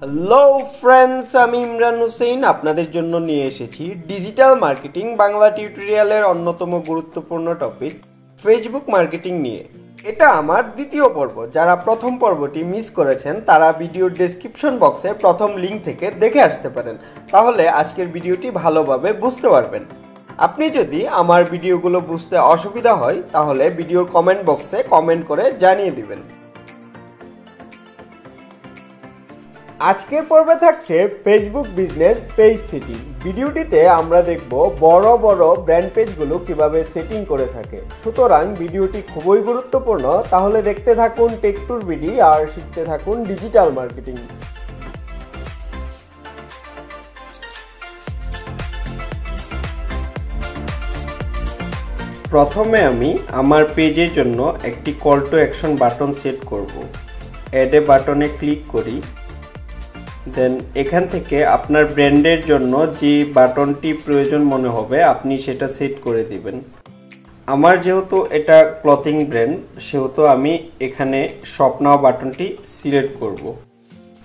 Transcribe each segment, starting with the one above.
Hello friends, আমি ইমরান হুসেইন আপনাদের জন্য নিয়ে এসেছি ডিজিটাল মার্কেটিং বাংলা টিউটোরিয়ালের অন্যতম গুরুত্বপূর্ণ টপিক ফেসবুক মার্কেটিং নিয়ে। এটা আমার দ্বিতীয় পর্ব। যারা প্রথম পর্বটি মিস করেছেন তারা ভিডিওর ডেসক্রিপশন বক্সে প্রথম লিঙ্ক থেকে দেখে আসতে পারেন, তাহলে আজকের ভিডিওটি ভালোভাবে বুঝতে পারবেন। আপনি যদি আমার ভিডিওগুলো বুঝতে অসুবিধা হয় তাহলে ভিডিওর কমেন্ট বক্সে কমেন্ট করে জানিয়ে দিবেন। আজকের পর্বে থাকছে ফেসবুক বিজনেস পেজ সেটিং। ভিডিওটিতে আমরা দেখব বড় বড় ব্র্যান্ড পেজগুলো কিভাবে সেটিং করে থাকে। সুতরাং ভিডিওটি খুবই গুরুত্বপূর্ণ, তাহলে দেখতে থাকুন টেক টুর ভিডিও আর শিখতে থাকুন ডিজিটাল মার্কেটিং। প্রথমে আমি আমার পেজের জন্য একটি call to action button set করব। অ্যাড এ বাটনে ক্লিক করি। দেন এখান থেকে আপনার ব্র্যান্ডের জন্য যে বাটনটি প্রয়োজন মনে হবে আপনি সেটা সেট করে দিবেন। আমার যেহেতু এটা ক্লথিং ব্র্যান্ড সেহেতু আমি এখানে শপ নাও বাটনটি সিলেক্ট করব।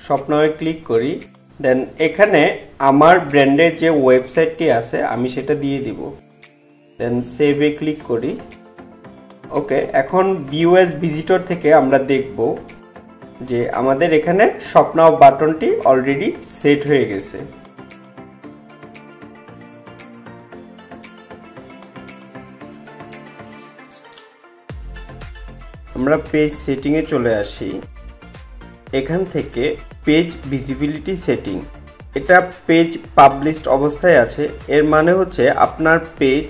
শপ নাওয়ে ক্লিক করি। দেন এখানে আমার ব্র্যান্ডের যে ওয়েবসাইটটি আছে আমি সেটা দিয়ে দিব। দেন সেভে ক্লিক করি। ওকে, এখন ভিউ অ্যাজ ভিজিটর থেকে আমরা দেখব যে আমাদের এখানে শপ নাও বাটনটি অলরেডি সেট হয়ে গেছে। আমরা পেজ সেটিংয়ে চলে আসি। এখান থেকে পেজ ভিজিবিলিটি সেটিং, এটা পেজ পাবলিশড অবস্থায় আছে। এর মানে হচ্ছে আপনার পেজ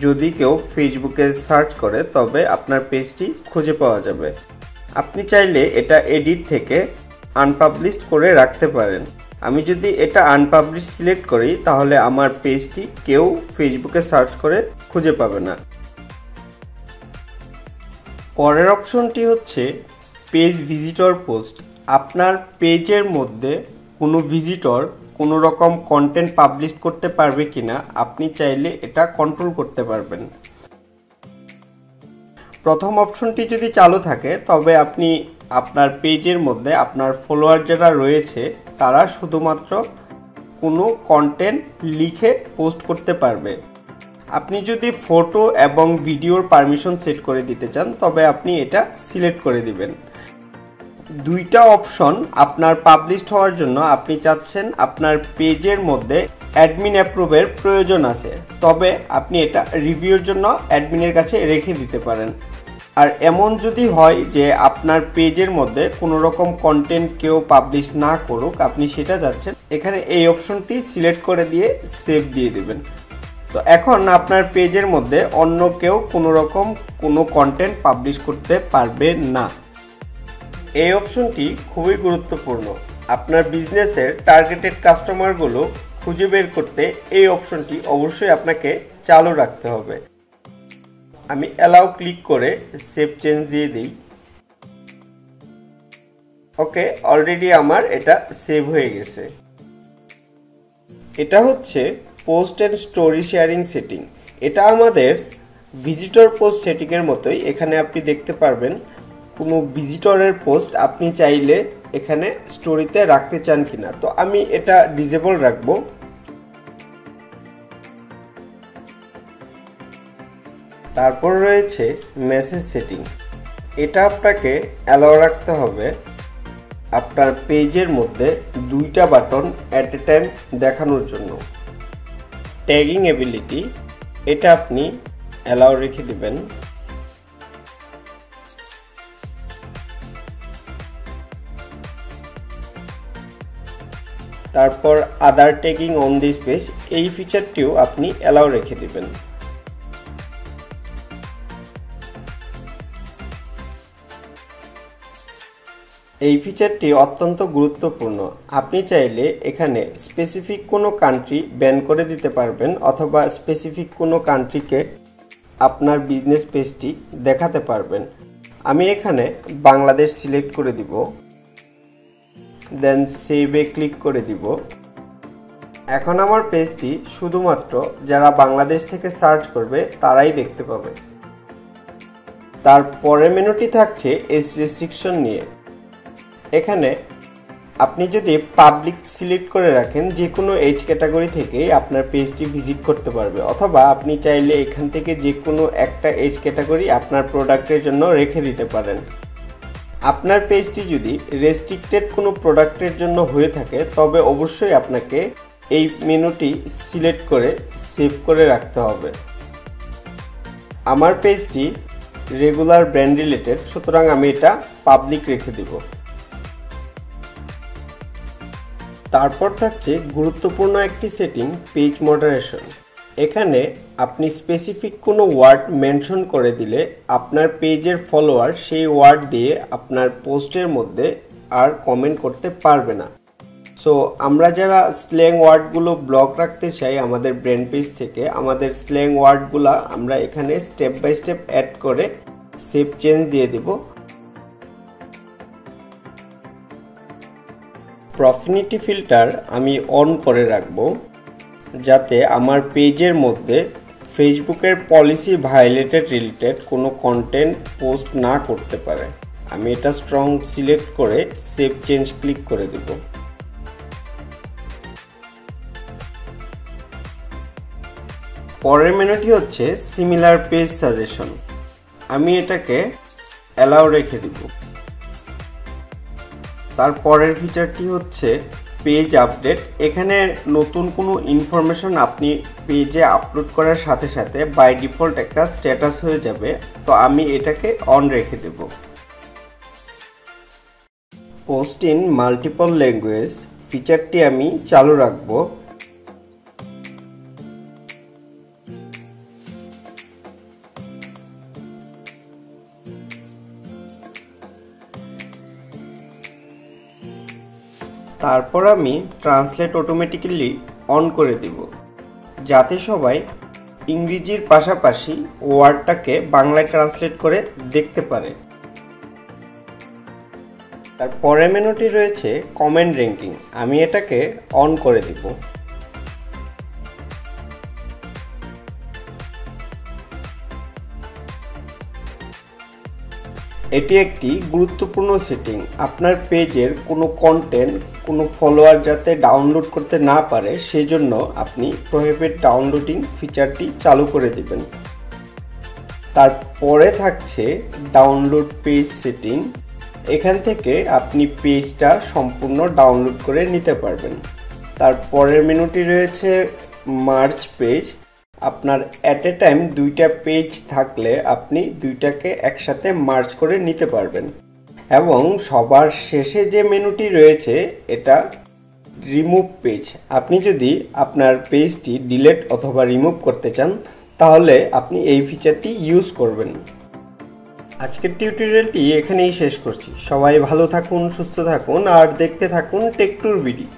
যদি কেউ ফেসবুকে সার্চ করে তবে আপনার পেজটি খুঁজে পাওয়া যাবে। আপনি চাইলে এটা এডিট থেকে আনপাবলিশড করে রাখতে পারেন। আমি যদি এটা আনপাবলিশ সিলেক্ট করি তাহলে আমার পেজটি কেউ ফেসবুকে সার্চ করে খুঁজে পাবে না। পরের অপশনটি হচ্ছে পেজ ভিজিটর পোস্ট। আপনার পেজের মধ্যে কোনো ভিজিটর কোনো রকম কন্টেন্ট পাবলিশ করতে পারবে কিনা আপনি চাইলে এটা কন্ট্রোল করতে পারবেন। প্রথম অপশনটি যদি চালু থাকে তবে আপনি আপনার পেজের মধ্যে আপনার ফলোয়ার যারা রয়েছে তারা শুধুমাত্র কোনো কন্টেন্ট লিখে পোস্ট করতে পারবে। আপনি যদি ফটো এবং ভিডিওর পারমিশন সেট করে দিতে চান তবে আপনি এটা সিলেক্ট করে দিবেন। দুইটা অপশন আপনার পাবলিশড হওয়ার জন্য আপনি চাচ্ছেন আপনার পেজের মধ্যে অ্যাডমিন অ্যাপ্রুভের প্রয়োজন আছে, তবে আপনি এটা রিভিউর জন্য অ্যাডমিনের কাছে রেখে দিতে পারেন। আর এমন যদি হয় যে আপনার পেজের মধ্যে কোনো রকম কন্টেন্ট কেউ পাবলিশ না করুক, আপনি সেটা চাচ্ছেন, এখানে এই অপশনটি সিলেক্ট করে দিয়ে সেভ দিয়ে দেবেন। তো এখন আপনার পেজের মধ্যে অন্য কেউ কোনো রকম কোনো কন্টেন্ট পাবলিশ করতে পারবে না। এই অপশনটি খুবই গুরুত্বপূর্ণ। আপনার বিজনেসের টার্গেটেড কাস্টমারগুলো খুঁজে বের করতে এই অপশনটি অবশ্যই আপনাকে চালু রাখতে হবে। আমি অ্যালাউ ক্লিক করে সেভ চেঞ্জ দিয়ে দিই। ওকে, অলরেডি আমার এটা সেভ হয়ে গেছে। এটা হচ্ছে post and story sharing setting. এটা আমাদের ভিজিটর পোস্ট সেটিংয়ের মতোই। এখানে আপনি দেখতে পারবেন কোনো ভিজিটরের পোস্ট আপনি চাইলে এখানে স্টোরিতে রাখতে চান কিনা। তো আমি এটা ডিসেবল রাখবো। তারপর রয়েছে মেসেজ সেটিং। এটা আপনাকে অ্যালাউ রাখতে হবে আপনার পেজের মধ্যে দুইটা বাটন অ্যাট এ টাইম দেখানোর জন্য। ট্যাগিং এবিলিটি, এটা আপনি অ্যালাউ রেখে দিবেন। তারপর আদার ট্যাগিং অন দিস পেজ, এই ফিচারটিও আপনি অ্যালাউ রেখে দিবেন। এই ফিচারটি অত্যন্ত গুরুত্বপূর্ণ। আপনি চাইলে এখানে স্পেসিফিক কোনো কান্ট্রি ব্যান করে দিতে পারবেন অথবা স্পেসিফিক কোনো কান্ট্রিকে আপনার বিজনেস পেজটি দেখাতে পারবেন। আমি এখানে বাংলাদেশ সিলেক্ট করে দিব। দেন সেভে ক্লিক করে দিব। এখন আমার পেজটি শুধুমাত্র যারা বাংলাদেশ থেকে সার্চ করবে তারাই দেখতে পাবে। তারপরের মেনুটি থাকছে এজ রেস্ট্রিকশন নিয়ে। এখানে আপনি যদি পাবলিক সিলেক্ট করে রাখেন, যে কোনো এজ ক্যাটাগরি থেকেই আপনার পেজটি ভিজিট করতে পারবে, অথবা আপনি চাইলে এখান থেকে যে কোনো একটা এজ ক্যাটাগরি আপনার প্রোডাক্টের জন্য রেখে দিতে পারেন। আপনার পেজটি যদি রেস্ট্রিক্টেড কোনো প্রোডাক্টের জন্য হয়ে থাকে তবে অবশ্যই আপনাকে এই মেনুটি সিলেক্ট করে সেভ করে রাখতে হবে। আমার পেজটি রেগুলার ব্র্যান্ড রিলেটেড, সুতরাং আমি এটা পাবলিক রেখে দেব। তারপর থাকছে গুরুত্বপূর্ণ একটি সেটিং, পেজ মডারেশন। এখানে আপনি স্পেসিফিক কোনো ওয়ার্ড মেনশন করে দিলে আপনার পেজের ফলোয়ার সেই ওয়ার্ড দিয়ে আপনার পোস্টের মধ্যে আর কমেন্ট করতে পারবে না। সো আমরা যারা স্ল্যাং ওয়ার্ডগুলো ব্লক রাখতে চাই আমাদের ব্র্যান্ড পেজ থেকে, আমাদের স্ল্যাং ওয়ার্ডগুলো আমরা এখানে স্টেপ বাই স্টেপ অ্যাড করে সেভ চেঞ্জ দিয়ে দেব। প্রফিনিটি ফিল্টার আমি অন করে রাখব, যাতে আমার পেজের মধ্যে ফেসবুকের পলিসি ভায়োলেটেড রিলেটেড কোনো কন্টেন্ট পোস্ট না করতে পারে। আমি এটা স্ট্রং সিলেক্ট করে সেভ চেঞ্জ ক্লিক করে দেব। পরের মেনুটি হচ্ছে সিমিলার পেজ সাজেশন। আমি এটাকে অ্যালাউ রেখে দিব। তারপরের ফিচারটি হচ্ছে পেজ আপডেট। এখানে নতুন কোনো ইনফরমেশন আপনি পেজে আপলোড করার সাথে সাথে বাই ডিফল্ট একটা স্ট্যাটাস হয়ে যাবে, তো আমি এটাকে অন রেখে দেব। পোস্ট ইন মাল্টিপল ল্যাঙ্গুয়েজ ফিচারটি আমি চালু রাখবো। তারপর আমি ট্রান্সলেট অটোমেটিক্যালি অন করে দিব, যাতে সবাই ইংরেজির পাশাপাশি ওয়ার্ডটাকে বাংলায় ট্রান্সলেট করে দেখতে পারে। তারপরের মেনুটি রয়েছে কমেন্ট র্যাঙ্কিং। আমি এটাকে অন করে দিব। এটি একটি গুরুত্বপূর্ণ সেটিং। আপনার পেজের কোনো কন্টেন্ট কোনো ফলোয়ার যাতে ডাউনলোড করতে না পারে সেজন্য আপনি প্রহিবিট ডাউনলোডিং ফিচারটি চালু করে দিবেন। তারপরে থাকছে ডাউনলোড পেজ সেটিং। এখান থেকে আপনি পেজটা সম্পূর্ণ ডাউনলোড করে নিতে পারবেন। তারপরের মেনুটি রয়েছে মার্জ পেজ। আপনার অ্যাট এ টাইম দুইটা পেজ থাকলে আপনি দুইটাকে একসাথে মার্জ করে নিতে পারবেন। এবং সবার শেষে যে মেনুটি রয়েছে এটা রিমুভ পেজ। আপনি যদি আপনার পেজটি ডিলিট অথবা রিমুভ করতে চান তাহলে আপনি এই ফিচারটি ইউজ করবেন। আজকের টিউটোরিয়ালটি এখানেই শেষ করছি। সবাই ভালো থাকুন, সুস্থ থাকুন আর দেখতে থাকুন টেক ট্যুর ভিডিও।